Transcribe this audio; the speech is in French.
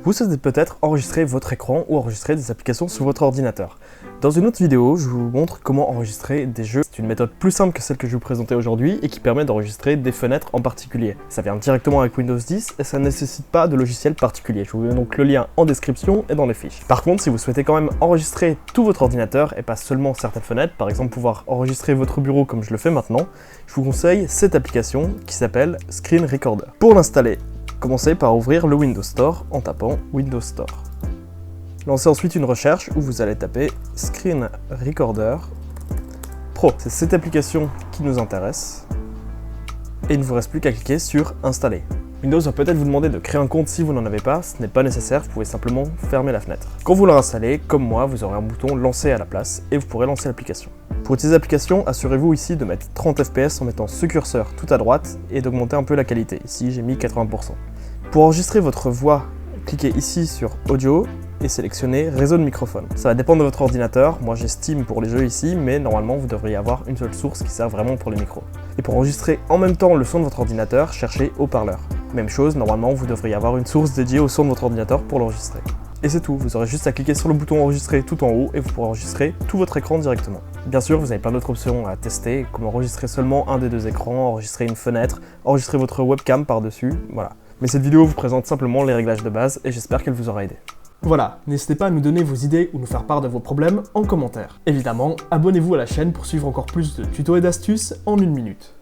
Vous souhaitez peut-être enregistrer votre écran ou enregistrer des applications sur votre ordinateur. Dans une autre vidéo, je vous montre comment enregistrer des jeux. C'est une méthode plus simple que celle que je vais vous présenter aujourd'hui et qui permet d'enregistrer des fenêtres en particulier. Ça vient directement avec Windows 10 et ça ne nécessite pas de logiciel particulier. Je vous mets donc le lien en description et dans les fiches. Par contre, si vous souhaitez quand même enregistrer tout votre ordinateur et pas seulement certaines fenêtres, par exemple pouvoir enregistrer votre bureau comme je le fais maintenant, je vous conseille cette application qui s'appelle Screen Recorder. Pour l'installer, commencez par ouvrir le Windows Store en tapant Windows Store. Lancez ensuite une recherche où vous allez taper Screen Recorder Pro. C'est cette application qui nous intéresse. Et il ne vous reste plus qu'à cliquer sur Installer. Windows va peut-être vous demander de créer un compte si vous n'en avez pas, ce n'est pas nécessaire, vous pouvez simplement fermer la fenêtre. Quand vous l'aurez installé, comme moi, vous aurez un bouton Lancer à la place et vous pourrez lancer l'application. Pour utiliser l'application, assurez-vous ici de mettre 30 fps en mettant ce curseur tout à droite et d'augmenter un peu la qualité. Ici, j'ai mis 80%. Pour enregistrer votre voix, cliquez ici sur Audio et sélectionnez Réseau de microphone. Ça va dépendre de votre ordinateur, moi j'ai Steam pour les jeux ici, mais normalement vous devriez avoir une seule source qui sert vraiment pour les micros. Et pour enregistrer en même temps le son de votre ordinateur, cherchez haut-parleur. Même chose, normalement vous devriez avoir une source dédiée au son de votre ordinateur pour l'enregistrer. Et c'est tout, vous aurez juste à cliquer sur le bouton enregistrer tout en haut et vous pourrez enregistrer tout votre écran directement. Bien sûr, vous avez plein d'autres options à tester, comme enregistrer seulement un des deux écrans, enregistrer une fenêtre, enregistrer votre webcam par-dessus, voilà. Mais cette vidéo vous présente simplement les réglages de base et j'espère qu'elle vous aura aidé. Voilà, n'hésitez pas à nous donner vos idées ou nous faire part de vos problèmes en commentaire. Évidemment, abonnez-vous à la chaîne pour suivre encore plus de tutos et d'astuces en 1 minute.